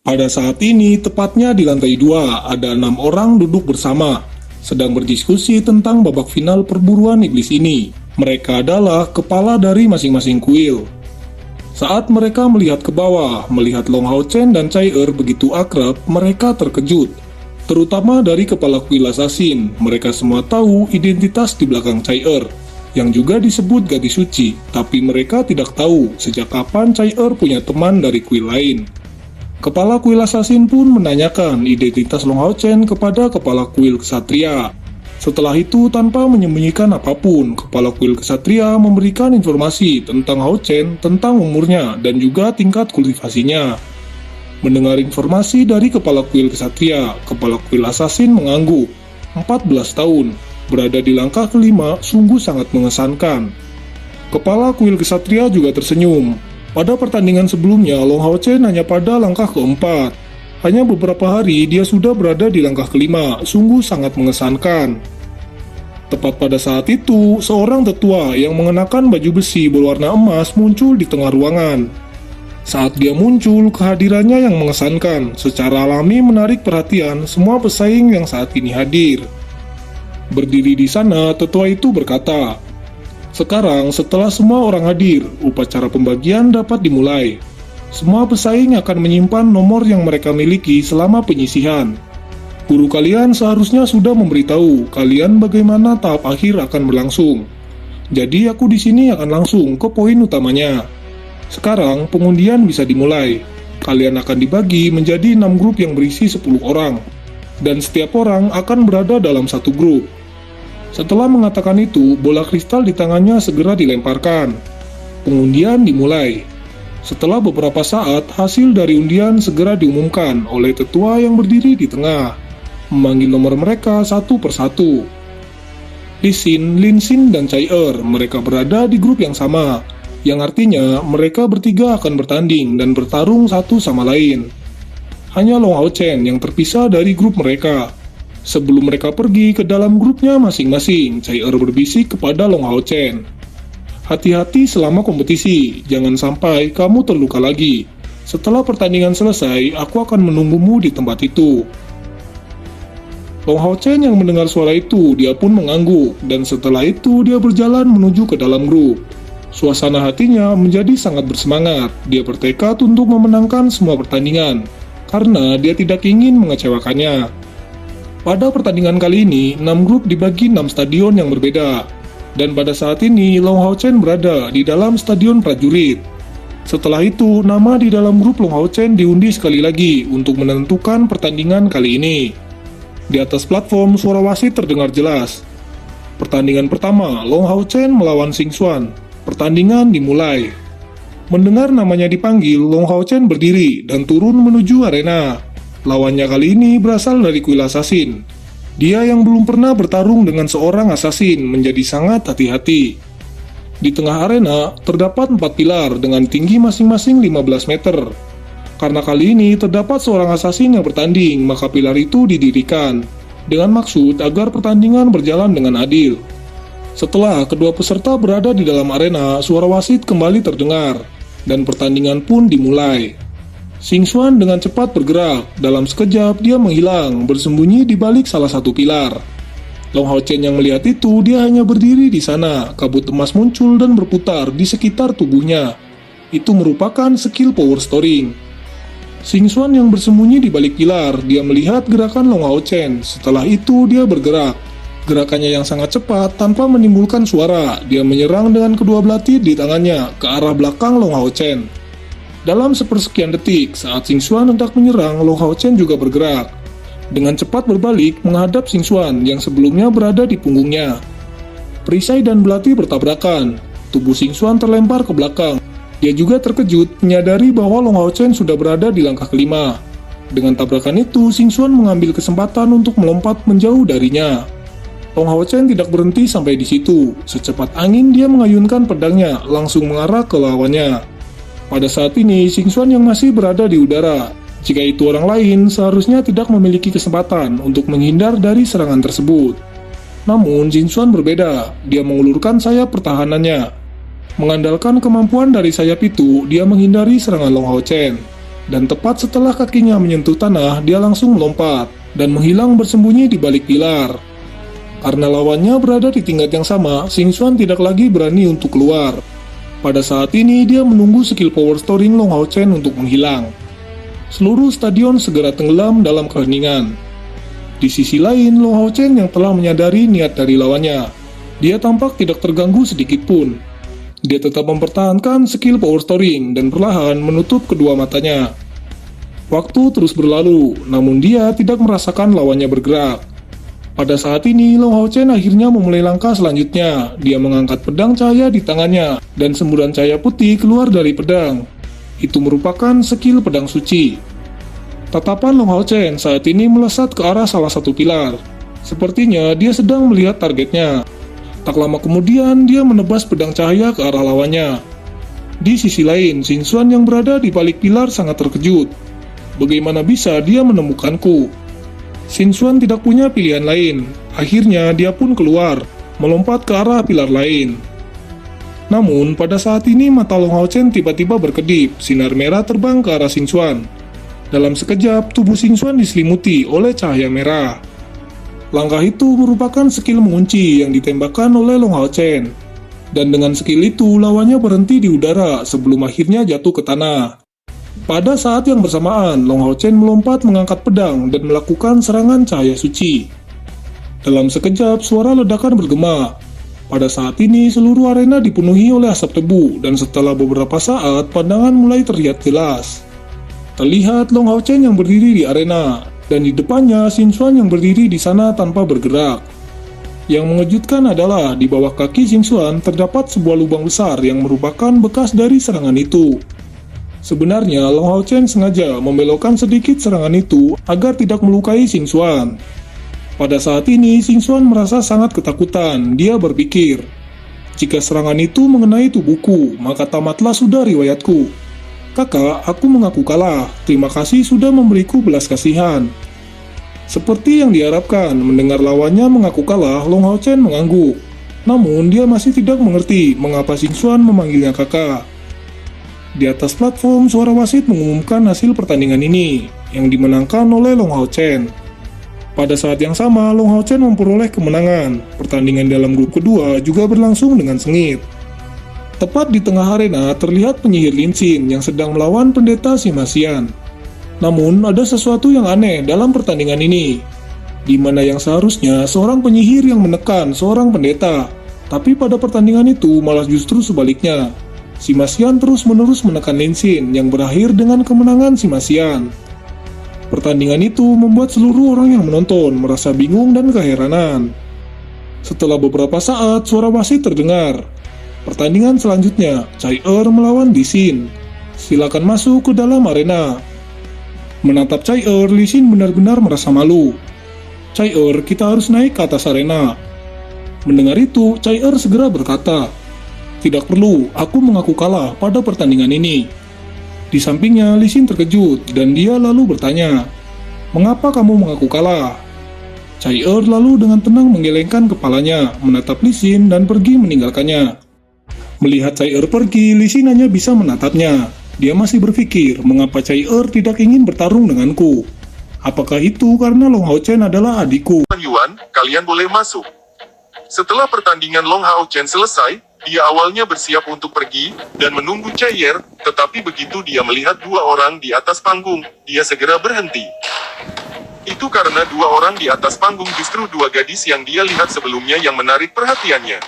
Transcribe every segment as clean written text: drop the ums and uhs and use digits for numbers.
Pada saat ini, tepatnya di lantai 2, ada 6 orang duduk bersama, sedang berdiskusi tentang babak final perburuan iblis ini. Mereka adalah kepala dari masing-masing kuil. Saat mereka melihat ke bawah, melihat Long Hao Chen dan Chai begitu akrab, mereka terkejut. Terutama dari kepala kuil assassin, mereka semua tahu identitas di belakang Chai yang juga disebut gadis suci, tapi mereka tidak tahu sejak kapan Chai punya teman dari kuil lain. Kepala kuil assassin pun menanyakan identitas Long Hao Chen kepada kepala kuil kesatria. Setelah itu, tanpa menyembunyikan apapun, kepala kuil kesatria memberikan informasi tentang Hao Chen, tentang umurnya, dan juga tingkat kultivasinya. Mendengar informasi dari kepala kuil kesatria, kepala kuil assassin mengangguk. 14 tahun, berada di langkah kelima, sungguh sangat mengesankan. Kepala kuil kesatria juga tersenyum. Pada pertandingan sebelumnya, Long Hao Chen hanya pada langkah keempat. Hanya beberapa hari dia sudah berada di langkah kelima, sungguh sangat mengesankan. Tepat pada saat itu, seorang tetua yang mengenakan baju besi berwarna emas muncul di tengah ruangan. Saat dia muncul, kehadirannya yang mengesankan, secara alami menarik perhatian semua pesaing yang saat ini hadir. Berdiri di sana, tetua itu berkata, "Sekarang, setelah semua orang hadir, upacara pembagian dapat dimulai. Semua pesaing akan menyimpan nomor yang mereka miliki selama penyisihan. Guru kalian seharusnya sudah memberitahu kalian bagaimana tahap akhir akan berlangsung. Jadi aku di sini akan langsung ke poin utamanya. Sekarang, pengundian bisa dimulai. Kalian akan dibagi menjadi 6 grup yang berisi 10 orang, dan setiap orang akan berada dalam satu grup." Setelah mengatakan itu, bola kristal di tangannya segera dilemparkan. Pengundian dimulai. Setelah beberapa saat, hasil dari undian segera diumumkan oleh tetua yang berdiri di tengah, memanggil nomor mereka satu persatu. Lin Xin, dan Chai mereka berada di grup yang sama, yang artinya mereka bertiga akan bertanding dan bertarung satu sama lain. Hanya Long Hao Chen yang terpisah dari grup mereka. Sebelum mereka pergi ke dalam grupnya masing-masing, Chai berbisik kepada Long Hao Chen, "Hati-hati selama kompetisi, jangan sampai kamu terluka lagi. Setelah pertandingan selesai, aku akan menunggumu di tempat itu." Long Hao Chen yang mendengar suara itu, dia pun mengangguk, dan setelah itu dia berjalan menuju ke dalam grup. Suasana hatinya menjadi sangat bersemangat. Dia bertekad untuk memenangkan semua pertandingan, karena dia tidak ingin mengecewakannya. Pada pertandingan kali ini, 6 grup dibagi 6 stadion yang berbeda. Dan pada saat ini, Long Hao Chen berada di dalam stadion prajurit. Setelah itu, nama di dalam grup Long Hao Chen diundi sekali lagi untuk menentukan pertandingan kali ini. Di atas platform, suara wasit terdengar jelas. Pertandingan pertama, Long Hao Chen melawan Xing Xuan. Pertandingan dimulai. Mendengar namanya dipanggil, Long Hao Chen berdiri dan turun menuju arena. Lawannya kali ini berasal dari kuil assassin. Dia yang belum pernah bertarung dengan seorang assassin menjadi sangat hati-hati. Di tengah arena, terdapat 4 pilar dengan tinggi masing-masing 15 meter. Karena kali ini terdapat seorang assassin yang bertanding, maka pilar itu didirikan, dengan maksud agar pertandingan berjalan dengan adil. Setelah kedua peserta berada di dalam arena, suara wasit kembali terdengar, dan pertandingan pun dimulai. Xing Xuan dengan cepat bergerak. Dalam sekejap, dia menghilang, bersembunyi di balik salah satu pilar. Long Hao Chen yang melihat itu, dia hanya berdiri di sana. Kabut emas muncul dan berputar di sekitar tubuhnya. Itu merupakan skill power storing. Xing Xuan yang bersembunyi di balik pilar, dia melihat gerakan Long Hao Chen. Setelah itu, dia bergerak. Gerakannya yang sangat cepat, tanpa menimbulkan suara, dia menyerang dengan kedua belati di tangannya ke arah belakang Long Hao Chen. Dalam sepersekian detik, saat Xing Xuan hendak menyerang, Long Hao Chen juga bergerak. Dengan cepat berbalik menghadap Xing Xuan yang sebelumnya berada di punggungnya. Perisai dan belati bertabrakan. Tubuh Xing Xuan terlempar ke belakang. Dia juga terkejut menyadari bahwa Long Hao Chen sudah berada di langkah kelima. Dengan tabrakan itu, Xing Xuan mengambil kesempatan untuk melompat menjauh darinya. Long Hao Chen tidak berhenti sampai di situ. Secepat angin dia mengayunkan pedangnya langsung mengarah ke lawannya. Pada saat ini, Xing Xuan yang masih berada di udara. Jika itu orang lain, seharusnya tidak memiliki kesempatan untuk menghindar dari serangan tersebut. Namun, Xing Xuan berbeda. Dia mengulurkan sayap pertahanannya. Mengandalkan kemampuan dari sayap itu, dia menghindari serangan Long Hao Chen. Dan tepat setelah kakinya menyentuh tanah, dia langsung melompat dan menghilang bersembunyi di balik pilar. Karena lawannya berada di tingkat yang sama, Xingxuan tidak lagi berani untuk keluar. Pada saat ini, dia menunggu skill power storing Long Hao Chen untuk menghilang. Seluruh stadion segera tenggelam dalam keheningan. Di sisi lain, Long Hao Chen yang telah menyadari niat dari lawannya. Dia tampak tidak terganggu sedikit pun. Dia tetap mempertahankan skill power storing dan perlahan menutup kedua matanya. Waktu terus berlalu, namun dia tidak merasakan lawannya bergerak. Pada saat ini, Long Hao Chen akhirnya memulai langkah selanjutnya. Dia mengangkat pedang cahaya di tangannya, dan semburan cahaya putih keluar dari pedang. Itu merupakan skill pedang suci. Tatapan Long Hao Chen saat ini melesat ke arah salah satu pilar. Sepertinya dia sedang melihat targetnya. Tak lama kemudian, dia menebas pedang cahaya ke arah lawannya. Di sisi lain, Xingxuan yang berada di balik pilar sangat terkejut. Bagaimana bisa dia menemukanku? Xingxuan tidak punya pilihan lain. Akhirnya dia pun keluar, melompat ke arah pilar lain. Namun, pada saat ini mata Long Hao Chen tiba-tiba berkedip, sinar merah terbang ke arah Xingxuan. Dalam sekejap, tubuh Xingxuan diselimuti oleh cahaya merah. Langkah itu merupakan skill mengunci yang ditembakkan oleh Long Hao Chen. Dan dengan skill itu, lawannya berhenti di udara sebelum akhirnya jatuh ke tanah. Pada saat yang bersamaan, Long Hao Chen melompat mengangkat pedang dan melakukan serangan cahaya suci. Dalam sekejap, suara ledakan bergema. Pada saat ini, seluruh arena dipenuhi oleh asap debu, dan setelah beberapa saat, pandangan mulai terlihat jelas. Terlihat Long Hao Chen yang berdiri di arena, dan di depannya Xingxuan yang berdiri di sana tanpa bergerak. Yang mengejutkan adalah, di bawah kaki Xingxuan terdapat sebuah lubang besar yang merupakan bekas dari serangan itu. Sebenarnya, Long Hao Chen sengaja membelokkan sedikit serangan itu agar tidak melukai Xingxuan. Pada saat ini, Xingxuan merasa sangat ketakutan. Dia berpikir, jika serangan itu mengenai tubuhku, maka tamatlah sudah riwayatku. Kakak, aku mengaku kalah. Terima kasih sudah memberiku belas kasihan. Seperti yang diharapkan, mendengar lawannya mengaku kalah, Long Hao Chen mengangguk. Namun, dia masih tidak mengerti mengapa Xingxuan memanggilnya kakak. Di atas platform, suara wasit mengumumkan hasil pertandingan ini, yang dimenangkan oleh Long Hao Chen. Pada saat yang sama, Long Hao Chen memperoleh kemenangan. Pertandingan dalam grup kedua juga berlangsung dengan sengit. Tepat di tengah arena, terlihat penyihir Lin Xin yang sedang melawan pendeta Sima Xian. Namun, ada sesuatu yang aneh dalam pertandingan ini, di mana yang seharusnya seorang penyihir yang menekan seorang pendeta, tapi pada pertandingan itu malah justru sebaliknya. Sima Xian terus-menerus menekan Lin Xin yang berakhir dengan kemenangan Sima Xian. Pertandingan itu membuat seluruh orang yang menonton merasa bingung dan keheranan. Setelah beberapa saat, suara wasit terdengar. Pertandingan selanjutnya, Chai melawan Li Xin. Silakan masuk ke dalam arena. Menatap Chai Li Xin benar-benar merasa malu. Chai kita harus naik ke atas arena. Mendengar itu, Chai segera berkata, tidak perlu, aku mengaku kalah pada pertandingan ini. Di sampingnya, Li Xin terkejut dan dia lalu bertanya, mengapa kamu mengaku kalah? Chai lalu dengan tenang menggelengkan kepalanya, menatap Li Xin dan pergi meninggalkannya. Melihat Chai pergi, Li Xin hanya bisa menatapnya. Dia masih berpikir, mengapa Chai tidak ingin bertarung denganku? Apakah itu karena Long Hao Chen adalah adikku? Yuan, kalian boleh masuk. Setelah pertandingan Long Hao Chen selesai, dia awalnya bersiap untuk pergi, dan menunggu Chai tetapi begitu dia melihat dua orang di atas panggung, dia segera berhenti. Itu karena dua orang di atas panggung justru dua gadis yang dia lihat sebelumnya yang menarik perhatiannya.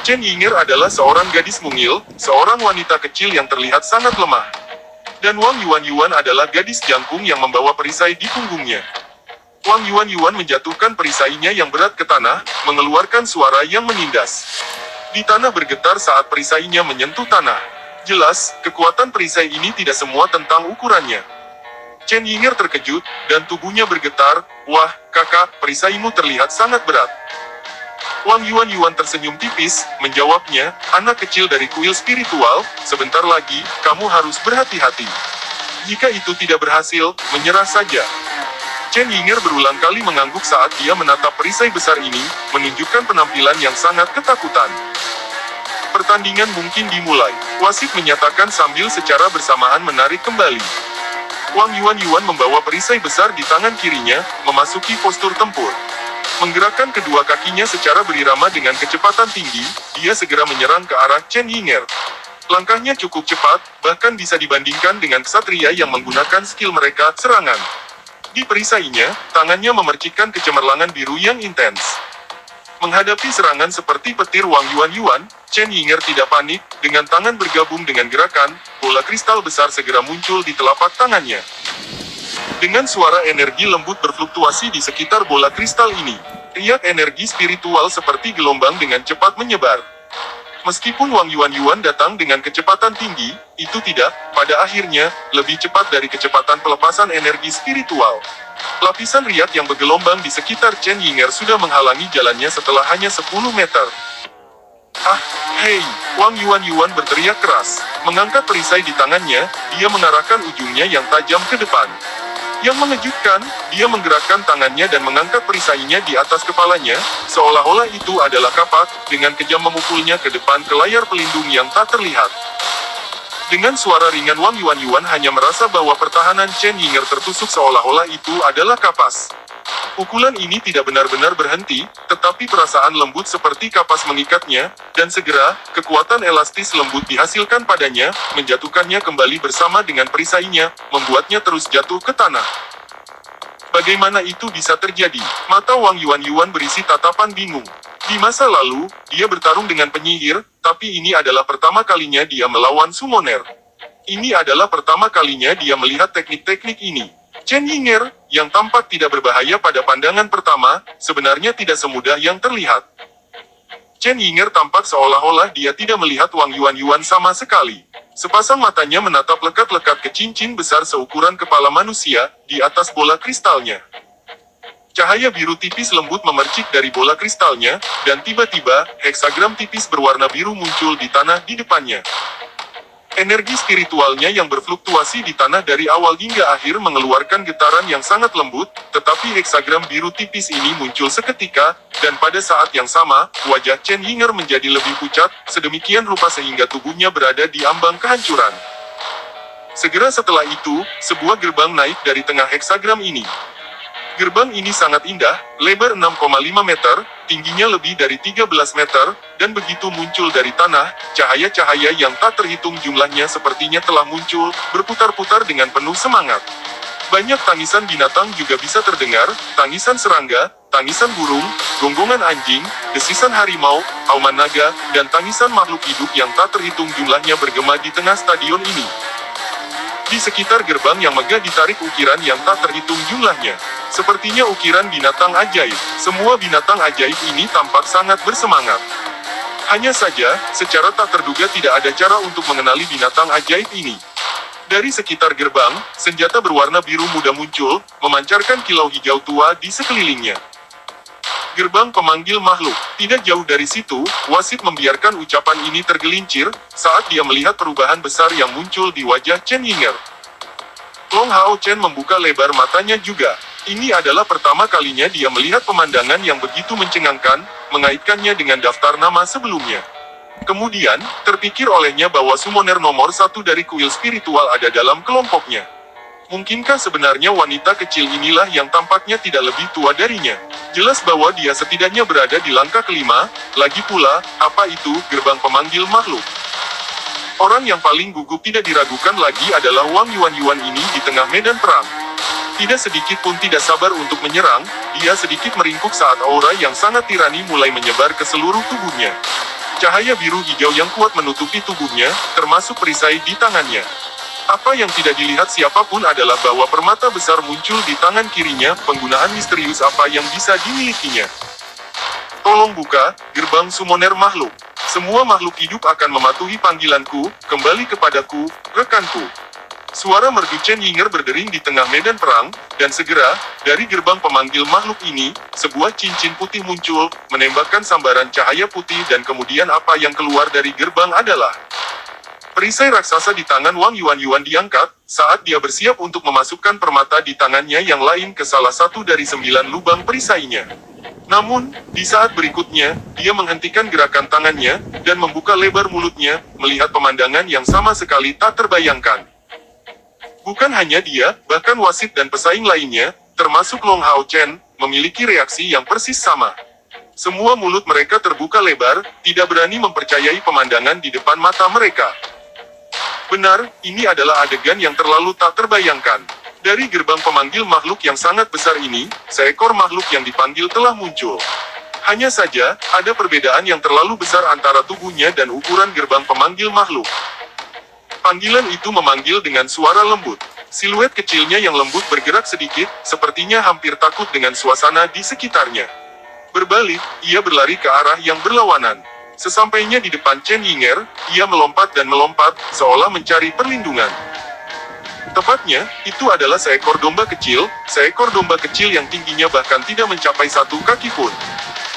Chen Yinger adalah seorang gadis mungil, seorang wanita kecil yang terlihat sangat lemah. Dan Wang Yuan adalah gadis jangkung yang membawa perisai di punggungnya. Wang Yuan menjatuhkan perisainya yang berat ke tanah, mengeluarkan suara yang menindas. Di tanah bergetar saat perisainya menyentuh tanah. Jelas, kekuatan perisai ini tidak semua tentang ukurannya. Chen Yinger terkejut, dan tubuhnya bergetar. Wah, kakak, perisaimu terlihat sangat berat. Wang Yuan tersenyum tipis, menjawabnya, anak kecil dari kuil spiritual, sebentar lagi, kamu harus berhati-hati. Jika itu tidak berhasil, menyerah saja. Chen Yinger berulang kali mengangguk saat dia menatap perisai besar ini, menunjukkan penampilan yang sangat ketakutan. Pertandingan mungkin dimulai, wasit menyatakan sambil secara bersamaan menarik kembali. Wang Yuan membawa perisai besar di tangan kirinya, memasuki postur tempur. Menggerakkan kedua kakinya secara berirama dengan kecepatan tinggi, dia segera menyerang ke arah Chen Yinger. Langkahnya cukup cepat, bahkan bisa dibandingkan dengan ksatria yang menggunakan skill mereka, serangan. Di perisainya, tangannya memercikkan kecemerlangan biru yang intens. Menghadapi serangan seperti petir Wang Yuan, Chen Yinger tidak panik, dengan tangan bergabung dengan gerakan, bola kristal besar segera muncul di telapak tangannya. Dengan suara energi lembut berfluktuasi di sekitar bola kristal ini, riak energi spiritual seperti gelombang dengan cepat menyebar. Meskipun Wang Yuan datang dengan kecepatan tinggi, itu tidak, pada akhirnya, lebih cepat dari kecepatan pelepasan energi spiritual. Lapisan riak yang bergelombang di sekitar Chen Yinger sudah menghalangi jalannya setelah hanya 10 meter. Ah, hei, Wang Yuan berteriak keras. Mengangkat perisai di tangannya, dia mengarahkan ujungnya yang tajam ke depan. Yang mengejutkan, dia menggerakkan tangannya dan mengangkat perisainya di atas kepalanya, seolah-olah itu adalah kapak, dengan kejam memukulnya ke depan ke layar pelindung yang tak terlihat. Dengan suara ringan Wang Yuan hanya merasa bahwa pertahanan Chen Yinger tertusuk seolah-olah itu adalah kapas. Pukulan ini tidak benar-benar berhenti, tetapi perasaan lembut seperti kapas mengikatnya, dan segera, kekuatan elastis lembut dihasilkan padanya, menjatuhkannya kembali bersama dengan perisainya, membuatnya terus jatuh ke tanah. Bagaimana itu bisa terjadi? Mata Wang Yuan berisi tatapan bingung. Di masa lalu, dia bertarung dengan penyihir, tapi ini adalah pertama kalinya dia melawan summoner. Ini adalah pertama kalinya dia melihat teknik-teknik ini. Chen Yinger, yang tampak tidak berbahaya pada pandangan pertama, sebenarnya tidak semudah yang terlihat. Chen Yinger tampak seolah-olah dia tidak melihat Wang Yuan sama sekali. Sepasang matanya menatap lekat-lekat ke cincin besar seukuran kepala manusia, di atas bola kristalnya. Cahaya biru tipis lembut memercik dari bola kristalnya, dan tiba-tiba, heksagram tipis berwarna biru muncul di tanah di depannya. Energi spiritualnya yang berfluktuasi di tanah dari awal hingga akhir mengeluarkan getaran yang sangat lembut, tetapi heksagram biru tipis ini muncul seketika, dan pada saat yang sama, wajah Chen Yinger menjadi lebih pucat, sedemikian rupa sehingga tubuhnya berada di ambang kehancuran. Segera setelah itu, sebuah gerbang naik dari tengah heksagram ini. Gerbang ini sangat indah, lebar 6,5 meter, tingginya lebih dari 13 meter, dan begitu muncul dari tanah, cahaya-cahaya yang tak terhitung jumlahnya sepertinya telah muncul, berputar-putar dengan penuh semangat. Banyak tangisan binatang juga bisa terdengar, tangisan serangga, tangisan burung, gonggongan anjing, desisan harimau, auman naga, dan tangisan makhluk hidup yang tak terhitung jumlahnya bergema di tengah stadion ini. Di sekitar gerbang yang megah ditarik ukiran yang tak terhitung jumlahnya. Sepertinya ukiran binatang ajaib. Semua binatang ajaib ini tampak sangat bersemangat. Hanya saja, secara tak terduga tidak ada cara untuk mengenali binatang ajaib ini. Dari sekitar gerbang, senjata berwarna biru muda muncul, memancarkan kilau hijau tua di sekelilingnya. Gerbang pemanggil makhluk. Tidak jauh dari situ, wasit membiarkan ucapan ini tergelincir, saat dia melihat perubahan besar yang muncul di wajah Chen Yinger. Long Hao Chen membuka lebar matanya juga. Ini adalah pertama kalinya dia melihat pemandangan yang begitu mencengangkan, mengaitkannya dengan daftar nama sebelumnya. Kemudian, terpikir olehnya bahwa summoner nomor 1 dari kuil spiritual ada dalam kelompoknya. Mungkinkah sebenarnya wanita kecil inilah yang tampaknya tidak lebih tua darinya? Jelas bahwa dia setidaknya berada di langkah kelima, lagi pula, apa itu, gerbang pemanggil makhluk? Orang yang paling gugup tidak diragukan lagi adalah Wang Yuan ini di tengah medan perang. Tidak sedikit pun tidak sabar untuk menyerang, dia sedikit meringkuk saat aura yang sangat tirani mulai menyebar ke seluruh tubuhnya. Cahaya biru hijau yang kuat menutupi tubuhnya, termasuk perisai di tangannya. Apa yang tidak dilihat siapapun adalah bahwa permata besar muncul di tangan kirinya, penggunaan misterius apa yang bisa dimilikinya. Tolong buka, gerbang summoner makhluk. Semua makhluk hidup akan mematuhi panggilanku, kembali kepadaku, rekanku. Suara merdu Chen Yinger berdering di tengah medan perang, dan segera, dari gerbang pemanggil makhluk ini, sebuah cincin putih muncul, menembakkan sambaran cahaya putih dan kemudian apa yang keluar dari gerbang adalah perisai raksasa di tangan Wang Yuan diangkat, saat dia bersiap untuk memasukkan permata di tangannya yang lain ke salah satu dari 9 lubang perisainya. Namun, di saat berikutnya, dia menghentikan gerakan tangannya, dan membuka lebar mulutnya, melihat pemandangan yang sama sekali tak terbayangkan. Bukan hanya dia, bahkan wasit dan pesaing lainnya, termasuk Long Hao Chen, memiliki reaksi yang persis sama. Semua mulut mereka terbuka lebar, tidak berani mempercayai pemandangan di depan mata mereka. Benar, ini adalah adegan yang terlalu tak terbayangkan. Dari gerbang pemanggil makhluk yang sangat besar ini, seekor makhluk yang dipanggil telah muncul. Hanya saja, ada perbedaan yang terlalu besar antara tubuhnya dan ukuran gerbang pemanggil makhluk. Panggilan itu memanggil dengan suara lembut. Siluet kecilnya yang lembut bergerak sedikit, sepertinya hampir takut dengan suasana di sekitarnya. Berbalik, ia berlari ke arah yang berlawanan. Sesampainya di depan Chen Yinger, ia melompat dan melompat, seolah mencari perlindungan. Tepatnya, itu adalah seekor domba kecil yang tingginya bahkan tidak mencapai 1 kaki pun.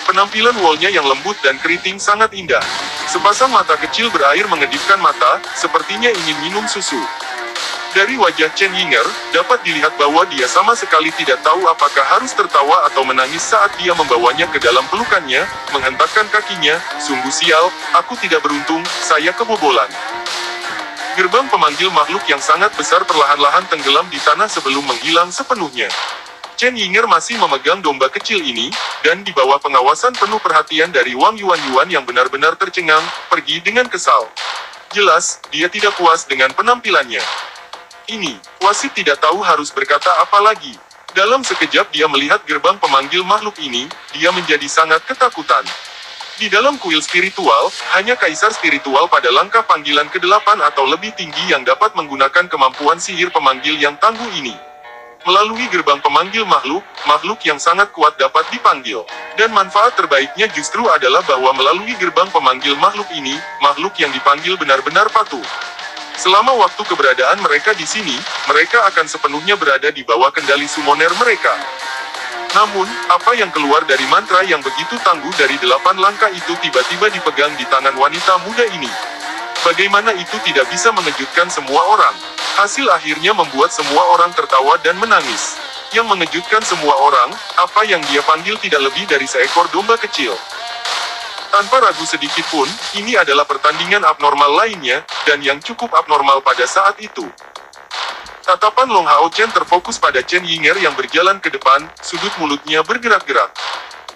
Penampilan wallnya yang lembut dan keriting sangat indah. Sepasang mata kecil berair mengedipkan mata, sepertinya ingin minum susu. Dari wajah Chen Yinger, dapat dilihat bahwa dia sama sekali tidak tahu apakah harus tertawa atau menangis saat dia membawanya ke dalam pelukannya, menghentakkan kakinya. Sungguh sial, aku tidak beruntung, saya kebobolan. Gerbang pemanggil makhluk yang sangat besar perlahan-lahan tenggelam di tanah sebelum menghilang sepenuhnya. Chen Yinger masih memegang domba kecil ini, dan di bawah pengawasan penuh perhatian dari Wang Yuan yang benar-benar tercengang, pergi dengan kesal. Jelas, dia tidak puas dengan penampilannya. Ini, wasit tidak tahu harus berkata apa lagi. Dalam sekejap dia melihat gerbang pemanggil makhluk ini, dia menjadi sangat ketakutan. Di dalam kuil spiritual, hanya kaisar spiritual pada langkah panggilan ke-8 atau lebih tinggi yang dapat menggunakan kemampuan sihir pemanggil yang tangguh ini. Melalui gerbang pemanggil makhluk, makhluk yang sangat kuat dapat dipanggil. Dan manfaat terbaiknya justru adalah bahwa melalui gerbang pemanggil makhluk ini, makhluk yang dipanggil benar-benar patuh. Selama waktu keberadaan mereka di sini, mereka akan sepenuhnya berada di bawah kendali summoner mereka. Namun, apa yang keluar dari mantra yang begitu tangguh dari 8 langkah itu tiba-tiba dipegang di tangan wanita muda ini. Bagaimana itu tidak bisa mengejutkan semua orang? Hasil akhirnya membuat semua orang tertawa dan menangis. Yang mengejutkan semua orang, apa yang dia panggil tidak lebih dari seekor domba kecil. Tanpa ragu sedikit pun, ini adalah pertandingan abnormal lainnya, dan yang cukup abnormal pada saat itu. Tatapan Long Hao Chen terfokus pada Chen Yinger yang berjalan ke depan, sudut mulutnya bergerak-gerak.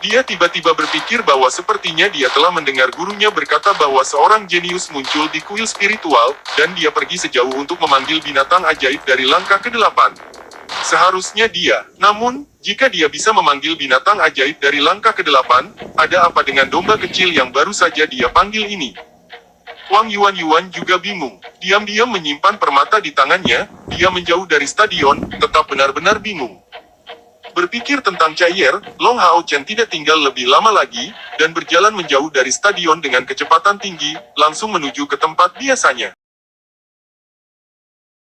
Dia tiba-tiba berpikir bahwa sepertinya dia telah mendengar gurunya berkata bahwa seorang jenius muncul di kuil spiritual, dan dia pergi sejauh untuk memanggil binatang ajaib dari langkah ke-8. Seharusnya dia, namun, jika dia bisa memanggil binatang ajaib dari langkah ke-8, ada apa dengan domba kecil yang baru saja dia panggil ini? Wang Yuan juga bingung. Diam-diam menyimpan permata di tangannya, dia menjauh dari stadion, tetap benar-benar bingung. Berpikir tentang Chaiyer, Long Hao Chen tidak tinggal lebih lama lagi, dan berjalan menjauh dari stadion dengan kecepatan tinggi, langsung menuju ke tempat biasanya.